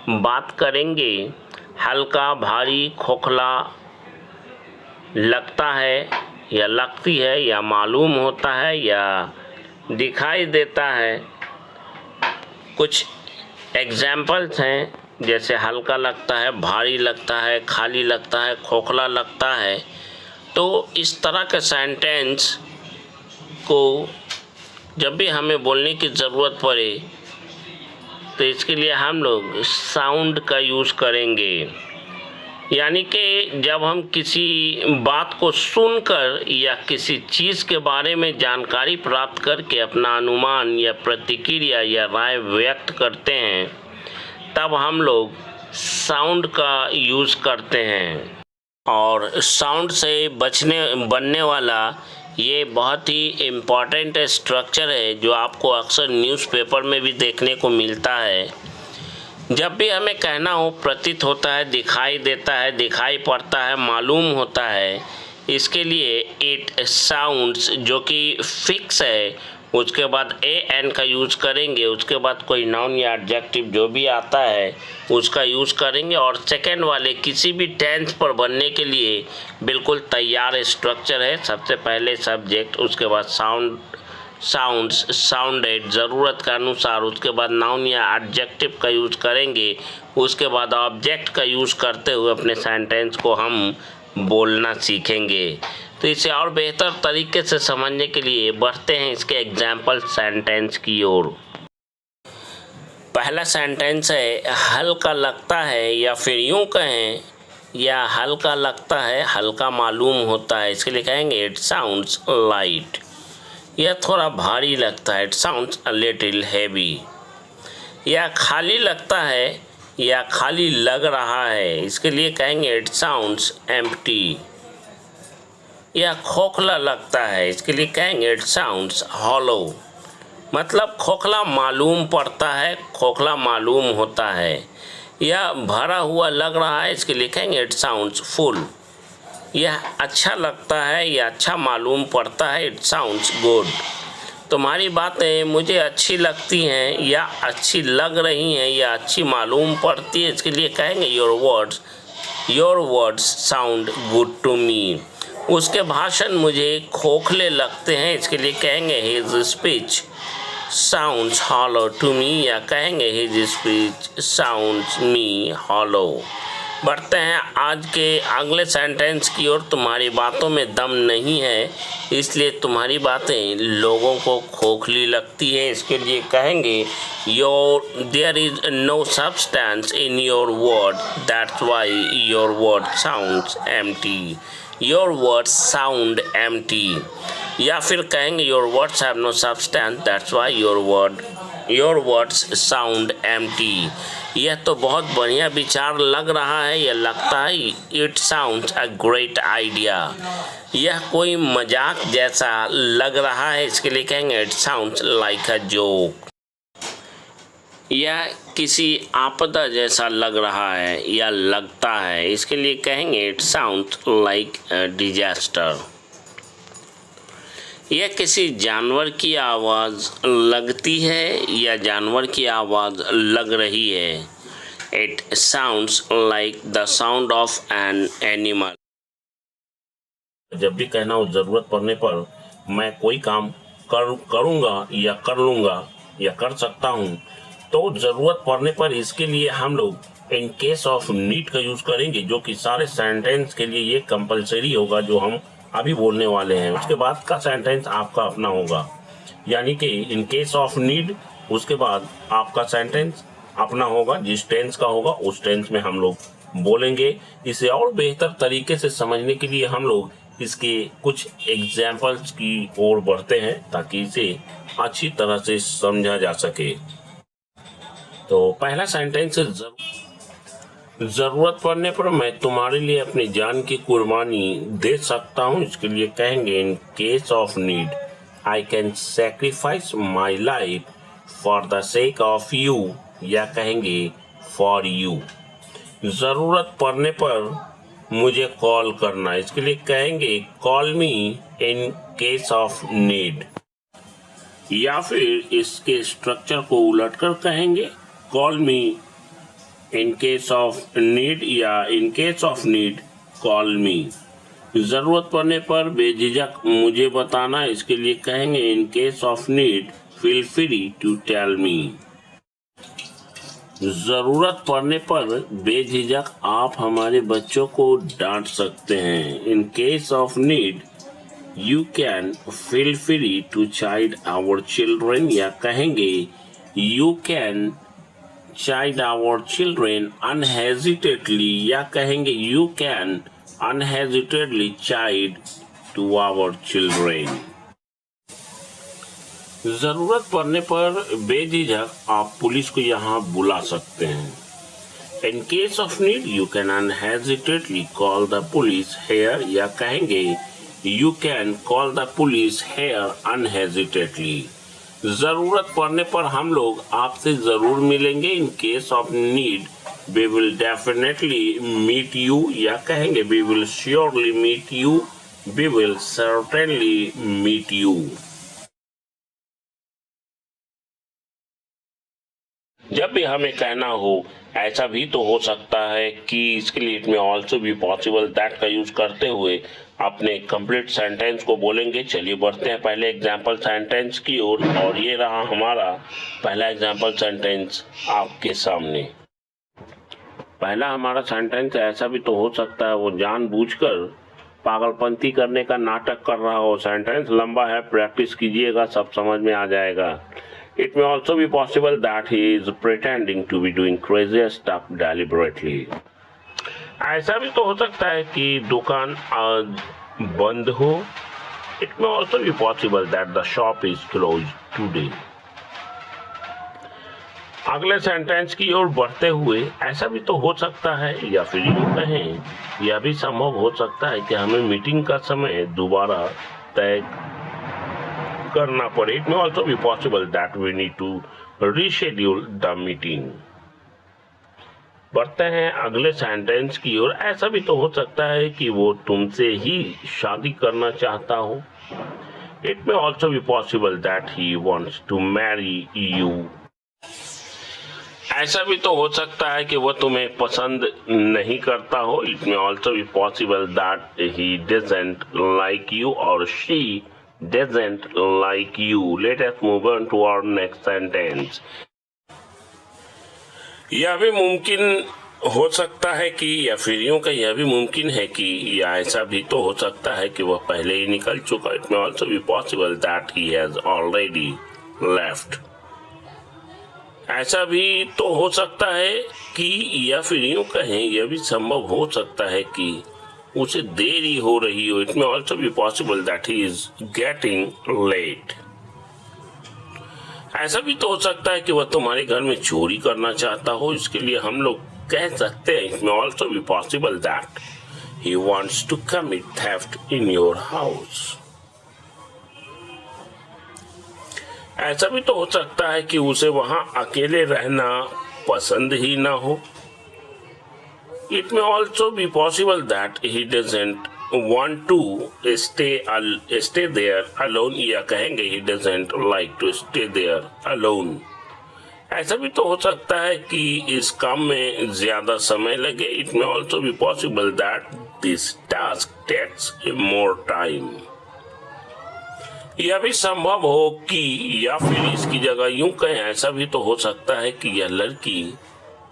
बात करेंगे हल्का, भारी, खोखला लगता है या लगती है या मालूम होता है या दिखाई देता है। कुछ एग्जाम्पल्स हैं, जैसे हल्का लगता है, भारी लगता है, खाली लगता है, खोखला लगता है। तो इस तरह के सेंटेंस को जब भी हमें बोलने की ज़रूरत पड़े तो इसके लिए हम लोग साउंड का यूज़ करेंगे। यानी कि जब हम किसी बात को सुनकर या किसी चीज़ के बारे में जानकारी प्राप्त करके अपना अनुमान या प्रतिक्रिया या राय व्यक्त करते हैं, तब हम लोग साउंड का यूज़ करते हैं। और साउंड से बनने वाला ये बहुत ही इम्पॉर्टेंट स्ट्रक्चर है जो आपको अक्सर न्यूज़पेपर में भी देखने को मिलता है। जब भी हमें कहना हो, प्रतीत होता है, दिखाई देता है, दिखाई पड़ता है, मालूम होता है, इसके लिए इट साउंड्स जो कि फिक्स है, उसके बाद ए एन का यूज़ करेंगे। उसके बाद कोई नाउन या एडजेक्टिव जो भी आता है उसका यूज़ करेंगे। और सेकेंड वाले किसी भी टेंस पर बनने के लिए बिल्कुल तैयार स्ट्रक्चर है। सबसे पहले सब्जेक्ट, उसके बाद साउंड्स, साउंडेड, ज़रूरत के अनुसार, उसके बाद नाउन या एडजेक्टिव का यूज़ करेंगे। उसके बाद ऑब्जेक्ट का यूज़ करते हुए अपने सेंटेंस को हम बोलना सीखेंगे। तो इसे और बेहतर तरीके से समझने के लिए बढ़ते हैं इसके एग्जाम्पल सेंटेंस की ओर। पहला सेंटेंस है हल्का लगता है, या फिर यूँ कहें या हल्का लगता है, हल्का मालूम होता है। इसके लिए कहेंगे इट साउंड्स लाइट। यह थोड़ा भारी लगता है, it sounds a little heavy. या खाली लगता है या खाली लग रहा है, इसके लिए कहेंगे इट साउंड्स एम्प्टी। या खोखला लगता है, इसके लिए कहेंगे इट साउंड्स हॉलो। मतलब खोखला मालूम पड़ता है, खोखला मालूम होता है। या भरा हुआ लग रहा है, इसके लिए कहेंगे इट साउंड्स फुल। यह अच्छा लगता है या अच्छा मालूम पड़ता है, इट साउंड्स गुड। तुम्हारी बातें मुझे अच्छी लगती हैं या अच्छी लग रही हैं या अच्छी मालूम पड़ती है, इसके लिए कहेंगे your words sound good to me. उसके भाषण मुझे खोखले लगते हैं, इसके लिए कहेंगे his speech sounds hollow to me. या कहेंगे his speech sounds me hollow. बढ़ते हैं आज के अगले सेंटेंस की ओर। तुम्हारी बातों में दम नहीं है, इसलिए तुम्हारी बातें लोगों को खोखली लगती हैं। इसके लिए कहेंगे there is no substance in your word, that's why your word sounds empty. Your words sound empty. या फिर कहेंगे your words have no substance, that's why your words sound empty. यह तो बहुत बढ़िया विचार लग रहा है या लगता है, it sounds a great idea. यह कोई मजाक जैसा लग रहा है, इसके लिए कहेंगे it sounds like a joke. यह किसी आपदा जैसा लग रहा है या लगता है, इसके लिए कहेंगे it sounds like a disaster. यह किसी जानवर की आवाज़ लगती है या जानवर की आवाज़ लग रही है, it sounds like the sound of an animal. जब भी कहना हो ज़रूरत पड़ने पर मैं कोई काम करूँगा या कर लूँगा या कर सकता हूँ, तो ज़रूरत पड़ने पर इसके लिए हम लोग इन केस ऑफ नीड का यूज़ करेंगे, जो कि सारे सेंटेंस के लिए ये कंपलसरी होगा जो हम अभी बोलने वाले हैं। उसके बाद का सेंटेंस आपका अपना होगा, यानी कि इन केस ऑफ नीड, उसके बाद आपका सेंटेंस अपना होगा। जिस टेंस का होगा उस टेंस में हम लोग बोलेंगे। इसे और बेहतर तरीके से समझने के लिए हम लोग इसके कुछ एग्जाम्पल्स की ओर बढ़ते हैं, ताकि इसे अच्छी तरह से समझा जा सके। तो पहला सेंटेंस है ज़रूरत पड़ने पर मैं तुम्हारे लिए अपनी जान की कुर्बानी दे सकता हूँ। इसके लिए कहेंगे in case of need I can sacrifice my life for the sake of you. या कहेंगे फॉर यू। ज़रूरत पड़ने पर मुझे कॉल करना, इसके लिए कहेंगे call me in case of need. या फिर इसके स्ट्रक्चर को उलटकर कहेंगे call me in case of need or in case of need call me. ज़रूरत पड़ने पर बेझिझक मुझे बताना, इसके लिए कहेंगे in case of need feel free to tell me. ज़रूरत पड़ने पर बेझिझक आप हमारे बच्चों को डांट सकते हैं। In case of need you can feel free to chide our children, या कहेंगे you can chide our children unhesitatingly, या कहेंगे you can unhesitatingly chide to our children. जरूरत पड़ने पर बेझिझक आप पुलिस को यहाँ बुला सकते हैं। In case of need you can unhesitatingly call the police here, या कहेंगे you can call the police here unhesitatingly. जरूरत पड़ने पर हम लोग आपसे जरूर मिलेंगे। In case of need we will definitely meet you, या कहेंगे we will surely meet you, we will certainly meet you. जब भी हमें कहना हो ऐसा भी तो हो सकता है कि, इसके लिए इट में ऑल्सो भी पॉसिबल दैट का यूज करते हुए अपने कंप्लीट सेंटेंस को बोलेंगे। चलिए बढ़ते हैं पहले एग्जाम्पल सेंटेंस की ओर, और ये रहा हमारा पहला एग्जाम्पल सेंटेंस आपके सामने। पहला हमारा सेंटेंस ऐसा भी तो हो सकता है वो जानबूझकर पागलपंती करने का नाटक कर रहा हो। सेंटेंस लंबा है, प्रैक्टिस कीजिएगा, सब समझ में आ जाएगा। It may also be possible that he is pretending to be doing crazy stuff deliberately. ऐसा भी तो हो सकता है कि दुकान आज बंद हो। It may also be possible that the shop is closed today. अगले सेंटेंस की ओर बढ़ते हुए ऐसा भी तो हो सकता है, या फिर यूँ कहें यह भी संभव हो सकता है कि हमें मीटिंग का समय दोबारा तय करना पड़े। It may also be possible that we need to reschedule the meeting. बढ़ते हैं अगले सेंटेंस की ओर। ऐसा भी तो हो सकता है कि वो तुमसे ही शादी करना चाहता हो। It may also be possible that he wants to marry you. ऐसा भी तो हो सकता है कि वह तुम्हें पसंद नहीं करता हो। It may also be possible that he doesn't like you or she doesn't like you. Let us move on to our next sentence. यह भी मुमकिन हो सकता है कि, या फिर यूं का यह भी मुमकिन है कि, या ऐसा भी तो हो सकता है कि वह पहले ही निकल चुका। It may also be possible that he has already left. ऐसा भी तो हो सकता है कि, या फिर यूं कहें यह भी संभव हो सकता है कि उसे देरी हो रही हो। It may also be possible that he is getting late. ऐसा भी तो हो सकता है कि वह तुम्हारे घर में चोरी करना चाहता हो। इसके लिए हम लोग कह सकते हैं It may also be possible that he wants to commit theft in your house. ऐसा भी तो हो सकता है कि उसे वहां अकेले रहना पसंद ही ना हो। It may also be possible that he doesn't want to stay there alone, या कहेंगे he doesn't like to stay there alone. ऐसा भी तो हो सकता है कि इस काम में ज्यादा समय लगे। It may also be possible that this task takes more time. यह भी संभव हो कि, या फिर इसकी जगह यूं कहें ऐसा भी तो हो सकता है कि यह लड़की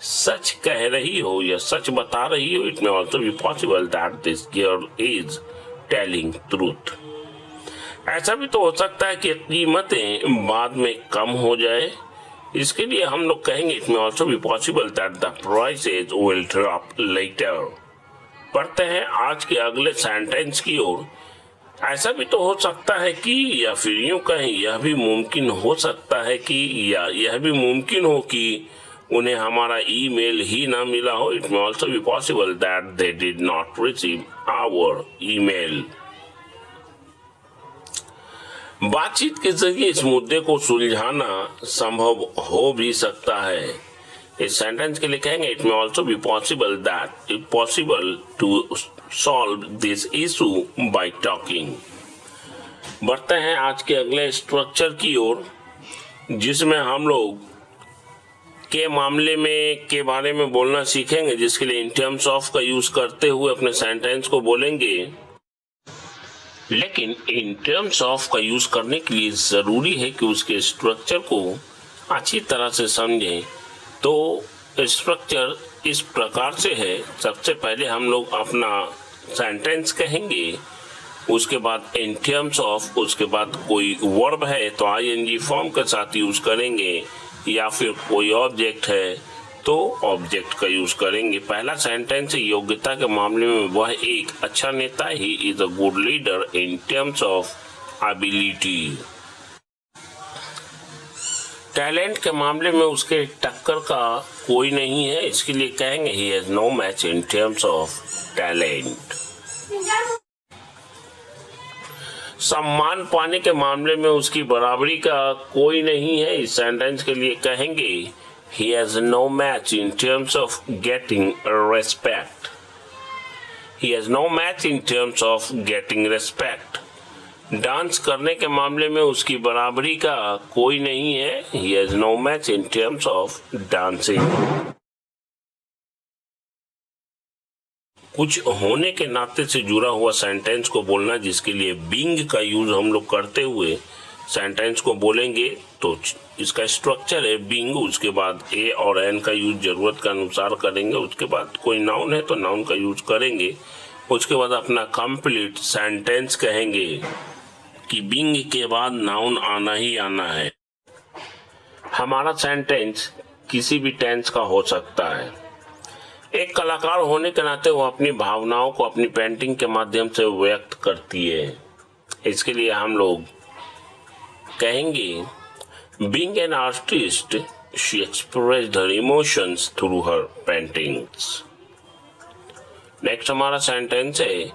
सच कह रही हो या सच बता रही हो। It may also be possible that this girl is telling truth. ऐसा भी तो हो सकता है कि कीमतें बाद में कम हो जाए। इसके लिए हम लोग कहेंगे It may also be possible that the prices will drop later. पढ़ते हैं आज के अगले सेंटेंस की ओर। ऐसा भी तो हो सकता है कि, या फिर यूं कहें यह भी मुमकिन हो सकता है कि, या यह भी मुमकिन हो कि उन्हें हमारा ईमेल ही ना मिला हो। It may also be possible that they did not receive our email. बातचीत के जरिए इस मुद्दे को सुलझाना संभव हो भी सकता है। इस सेंटेंस के लिए कहेंगे It may also be possible that it's possible to solve this issue by talking. बढ़ते हैं आज के अगले स्ट्रक्चर की ओर, जिसमें हम लोग के मामले में के बारे में बोलना सीखेंगे, जिसके लिए इन टर्म्स ऑफ का यूज करते हुए अपने सेंटेंस को बोलेंगे। लेकिन इन टर्म्स ऑफ का यूज करने के लिए जरूरी है कि उसके स्ट्रक्चर को अच्छी तरह से समझें। तो स्ट्रक्चर इस प्रकार से है, सबसे पहले हम लोग अपना सेंटेंस कहेंगे, उसके बाद इन टर्म्स ऑफ, उसके बाद कोई वर्ब है तो आईएनजी फॉर्म के साथ यूज करेंगे, या फिर कोई ऑब्जेक्ट है तो ऑब्जेक्ट का यूज करेंगे। पहला सेंटेंस योग्यता के मामले में वह एक अच्छा नेता, he is a good leader in terms of ability. Talent के मामले में उसके टक्कर का कोई नहीं है, इसके लिए कहेंगे he has no match in terms of talent. सम्मान पाने के मामले में उसकी बराबरी का कोई नहीं है, इस सेंटेंस के लिए कहेंगे he has no match in terms of getting respect. He has no match in terms of getting respect. Dance करने के मामले में उसकी बराबरी का कोई नहीं है, he has no match in terms of dancing. कुछ होने के नाते से जुड़ा हुआ सेंटेंस को बोलना, जिसके लिए बीइंग का यूज हम लोग करते हुए सेंटेंस को बोलेंगे। तो इसका स्ट्रक्चर है बीइंग, उसके बाद ए और एन का यूज जरूरत के अनुसार करेंगे, उसके बाद कोई नाउन है तो नाउन का यूज करेंगे, उसके बाद अपना कंप्लीट सेंटेंस कहेंगे कि बीइंग के बाद नाउन आना ही आना है। हमारा सेंटेंस किसी भी टेंस का हो सकता है। एक कलाकार होने के नाते वो अपनी भावनाओं को अपनी पेंटिंग के माध्यम से व्यक्त करती है, इसके लिए हम लोग कहेंगे being an artist she expressed her emotions through her paintings. Next हमारा सेंटेंस है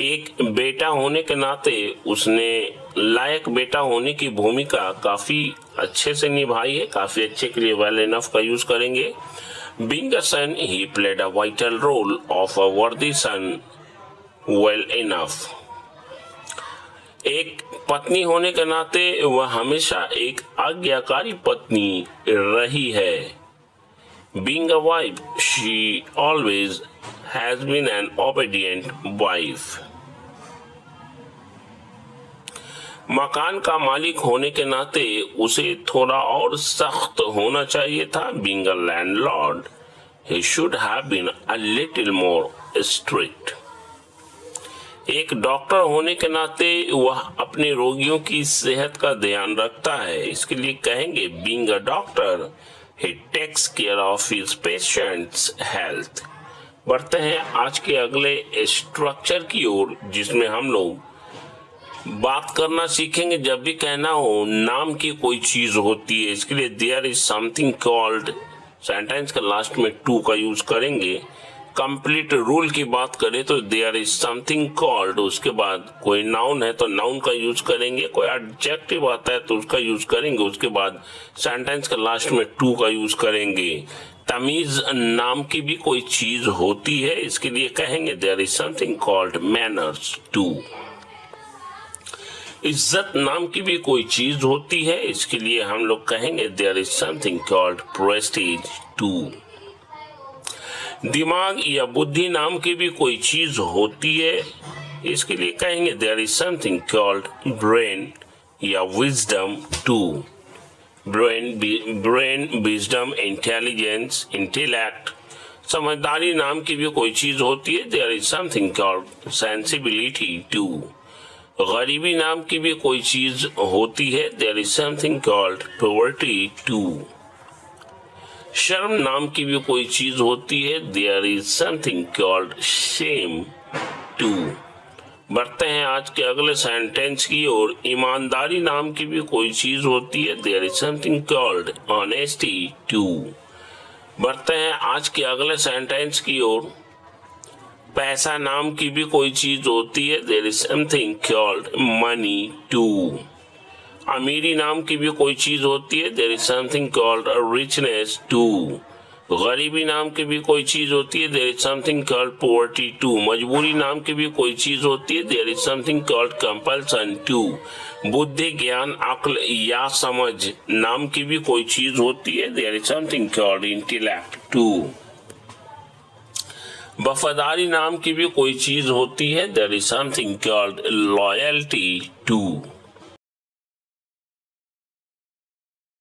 एक बेटा होने के नाते उसने लायक बेटा होने की भूमिका काफी अच्छे से निभाई है, काफी अच्छे के लिए वेल इनफ का यूज करेंगे। Being a son, he played a vital role of a worthy son well enough. एक पत्नी होने के नाते वह हमेशा एक आज्ञाकारी पत्नी रही है। Being a wife, she always has been an obedient wife. मकान का मालिक होने के नाते उसे थोड़ा और सख्त होना चाहिए था। Being a landlord, he should have been a little more strict. एक डॉक्टर होने के नाते वह अपने रोगियों की सेहत का ध्यान रखता है, इसके लिए कहेंगे Being a doctor, he takes care of his patients' health. बढ़ते हैं आज के अगले स्ट्रक्चर की ओर, जिसमें हम लोग बात करना सीखेंगे। जब भी कहना हो नाम की कोई चीज होती है, इसके लिए there is something called, sentence के लास्ट में टू का यूज करेंगे। कंप्लीट रूल की बात करें तो देयर इज समथिंग कॉल्ड, उसके बाद कोई नाउन है तो नाउन का यूज करेंगे, कोई एडजेक्टिव आता है तो उसका यूज करेंगे, उसके बाद सेंटेंस के लास्ट में टू का यूज करेंगे। तमीज नाम की भी कोई चीज होती है, इसके लिए कहेंगे there is something called manners too. इज्जत नाम की भी कोई चीज होती है, इसके लिए हम लोग कहेंगे there is something called prestige too. दिमाग या बुद्धि नाम की भी कोई चीज होती है, इसके लिए कहेंगे there is something called brain या wisdom too. Brain, wisdom, intelligence, intellect. समझदारी नाम की भी कोई चीज होती है, there is something called sensibility too. गरीबी नाम की भी कोई चीज होती है, there is something called poverty too. शर्म नाम की भी कोई चीज होती है, there is something called shame too. बढ़ते हैं आज के अगले सेंटेंस की ओर। ईमानदारी नाम की भी कोई चीज होती है, there is something called honesty too. बढ़ते हैं आज के अगले सेंटेंस की ओर। पैसा नाम की भी कोई चीज होती है, there is something called money too. अमीरी नाम की भी कोई चीज होती है, there is something called richness too. गरीबी नाम की भी कोई चीज होती है, there is something called poverty too. मजबूरी नाम की भी कोई चीज होती है, there is something called compulsion too. बुद्धि, ज्ञान, अक्ल या समझ नाम की भी कोई चीज होती है, there is something called intellect too. वफादारी नाम की भी कोई चीज होती है, there is something called loyalty to.